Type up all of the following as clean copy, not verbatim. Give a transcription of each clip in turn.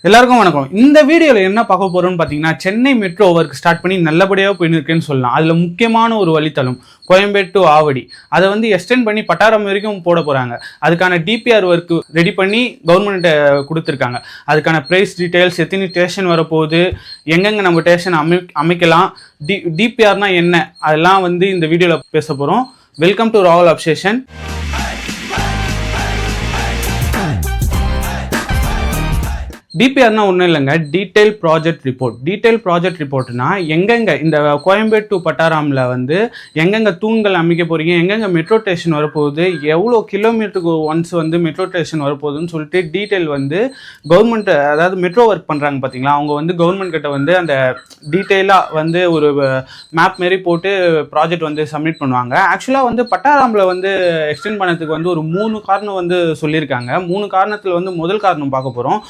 எல்லாருக்கும் வணக்கம். இந்த வீடியோல என்ன பார்க்க போறோம்னு பாத்தீங்கன்னா, சென்னை மெட்ரோ ஒர்க் ஸ்டார்ட் பண்ணி நல்லபடியாக போயின்னு இருக்குன்னு சொல்லலாம். அதுல முக்கியமான ஒரு வழித்தளம் கோயம்பேடு டு ஆவடி, அதை வந்து எக்ஸ்டெண்ட் பண்ணி பட்டாரம் வரைக்கும் போட போறாங்க. அதுக்கான டிபிஆர் ஒர்க் ரெடி பண்ணி கவர்மெண்ட் கொடுத்துருக்காங்க. அதுக்கான பிரைஸ் டீடைல்ஸ், எத்தனை ஸ்டேஷன் வரப்போகுது, எங்கெங்க நம்ம ஸ்டேஷன் அமைக்கலாம், டிபிஆர்னா என்ன, அதெல்லாம் வந்து இந்த வீடியோல பேச போறோம். Welcome to travel obsession. டிபிஆர்னா ஒன்றும் இல்லைங்க, detail project report. Detail project ரிப்போர்ட்னா எங்கெங்க இந்த கோயம்பேடு டு பட்டாராமில் வந்து எங்கெங்க தூண்கள் அமைக்க போகிறீங்க, எங்கெங்க மெட்ரோ ஸ்டேஷன் வரப்போகுது, எவ்வளோ கிலோமீட்டருக்கு ஒன்ஸ் வந்து மெட்ரோ ஸ்டேஷன் வரப்போகுதுன்னு சொல்லிட்டு டீட்டெயில் வந்து கவர்மெண்ட், அதாவது மெட்ரோ ஒர்க் பண்ணுறாங்க பார்த்தீங்களா, அவங்க வந்து கவர்மெண்ட் கிட்ட வந்து அந்த டீட்டெயிலாக வந்து ஒரு மேப் மாரி போட்டு ப்ராஜெக்ட் வந்து சப்மிட் பண்ணுவாங்க. ஆக்சுவலாக வந்து பட்டாராமில் வந்து எக்ஸ்டெண்ட் பண்ணதுக்கு வந்து ஒரு 3 காரணம் வந்து சொல்லியிருக்காங்க. 3 காரணத்தில் வந்து முதல் காரணம் பார்க்க போகிறோம்.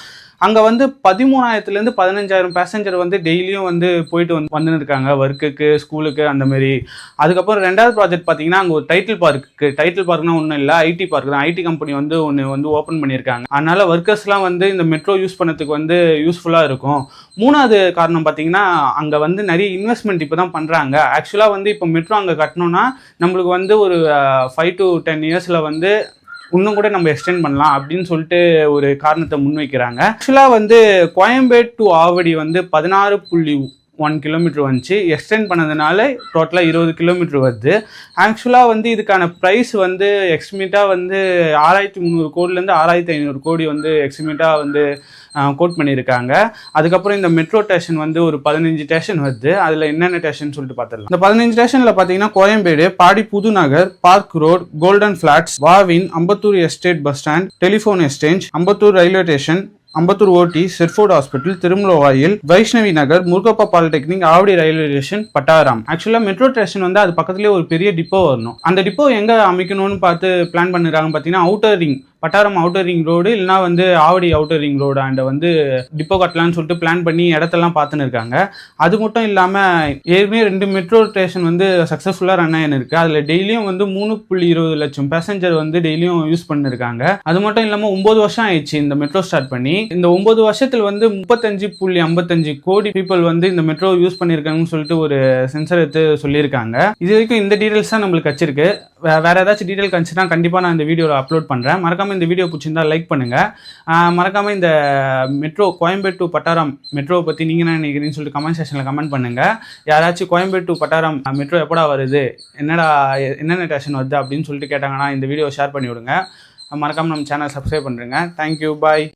அங்கே வந்து 13,000 15,000 பேசஞ்சர் வந்து டெய்லியும் வந்து போயிட்டு வந்துன்னு இருக்காங்க ஒர்க்குக்கு, ஸ்கூலுக்கு, அந்த மாதிரி. அதுக்கப்புறம் ரெண்டாவது ப்ராஜெக்ட் பார்த்தீங்கன்னா, அங்கே ஒரு டைட்டில் பார்க்னா ஒன்றும் இல்லை, ஐடி பார்க் தான். ஐடி கம்பெனி வந்து ஒன்று வந்து ஓப்பன் பண்ணியிருக்காங்க. அதனால ஒர்க்கர்ஸ்லாம் வந்து இந்த மெட்ரோ யூஸ் பண்ணதுக்கு வந்து யூஸ்ஃபுல்லாக இருக்கும். மூணாவது காரணம் பார்த்தீங்கன்னா, அங்கே வந்து நிறைய இன்வெஸ்ட்மெண்ட் இப்போ தான் பண்ணுறாங்க. ஆக்சுவலாக வந்து இப்போ மெட்ரோ அங்கே கட்டணும்னா நம்மளுக்கு வந்து ஒரு 5 to 10 இயர்ஸில் வந்து இன்னும் கூட நம்ம எக்ஸ்டெண்ட் பண்ணலாம் அப்படின்னு சொல்லிட்டு ஒரு காரணத்தை முன்வைக்கிறாங்க. ஆக்சுவலாக வந்து கோயம்பேடு டு ஆவடி வந்து 16.1 கிலோமீட்டர் வந்துச்சு. எக்ஸ்டெண்ட் பண்ணதுனால டோட்டலாக 20 கிலோமீட்டர் வருது. ஆக்சுவலாக வந்து இதுக்கான ப்ரைஸ் வந்து எக்ஸ்டிமேட்டாக வந்து 6,300 கோடிலேருந்து 6,500 கோடி வந்து எக்ஸ்டிமேட்டாக வந்து கோட் பண்ணியிருக்காங்க. அதுக்கப்புறம் இந்த மெட்ரோ ஸ்டேஷன் வந்து ஒரு 15 ஸ்டேஷன் வருது. அதில் என்னென்ன ஸ்டேஷன் சொல்லிட்டு பார்த்துடலாம். இந்த 15 ஸ்டேஷனில் பார்த்தீங்கன்னா Koyambedu, Padi Pudunagar, park road, golden flats, Wavin, Ambattur estate bus stand, telephone exchange, Ambattur railway station, Ambattur OT, செர்ஃபோர்ட் hospital, Thirumullaivoyal, Vaishnavi Nagar, Murugappa polytechnic, Avadi railway station, Pattabiram. ஆக்சுவலாக மெட்ரோ ஸ்டேஷன் வந்து அது பக்கத்துலேயே ஒரு பெரிய டிப்போ வரணும். அந்த டிப்போ எங்கே அமைக்கணும்னு பார்த்து பிளான் பண்ணிருக்காங்க பார்த்தீங்கன்னா, outer ring, Pattabiram outer ring road, இல்லைனா வந்து Avadi outer ring road and வந்து டிப்போ கட்டலான்னு சொல்லிட்டு பிளான் பண்ணி இடத்தெல்லாம் பார்த்துன்னு இருக்காங்க. அது மட்டும் இல்லாமல் ஏற்கனவே 2 மெட்ரோ ஸ்டேஷன் வந்து சக்ஸஸ்ஃபுல்லாக ரன் ஆகின்னு இருக்குது. அதில் டெய்லியும் வந்து 3.20 லட்சம் பேசஞ்சர் வந்து டெய்லியும் யூஸ் பண்ணிருக்காங்க. அது மட்டும் இல்லாமல் 9 வருஷம் ஆயிடுச்சு இந்த மெட்ரோ ஸ்டார்ட் பண்ணி. இந்த 9 வருஷத்தில் வந்து 35.55 கோடி பீப்புள் வந்து இந்த மெட்ரோ யூஸ் பண்ணியிருக்காங்கன்னு சொல்லிட்டு ஒரு சென்சர் எடுத்து சொல்லியிருக்காங்க. இது வரைக்கும் இந்த டீட்டெயில்ஸ் தான் நம்மளுக்கு வச்சிருக்கு. வேற ஏதாச்சும் டீட்டெயில் கழிச்சுன்னா கண்டிப்பாக நான் இந்த வீடியோவில் அப்லோட் பண்ணுறேன். மறக்காம இந்த வீடியோ பிடிச்சிருந்தா லைக் பண்ணுங்க. மறக்காம இந்த மெட்ரோ கோயம்பேடு டு பட்டாரம் மெட்ரோ பற்றி நீங்கள் என்ன நினைக்கிறீங்கன்னு சொல்லிட்டு கமெண்ட் செக்ஷனில் கமெண்ட் பண்ணுங்க. யாராச்சும் கோயம்பேடு டு பட்டாரம் மெட்ரோ எப்படா வருது, என்னென்ன ஸ்டேஷன் வருது அப்படின்னு சொல்லிட்டு கேட்டாங்கன்னா இந்த வீடியோ ஷேர் பண்ணி விடுங்க. மறக்காம நம்ம சேனல் சப்ஸ்கிரைப் பண்ணுறேங்க. தேங்க்யூ, பாய்.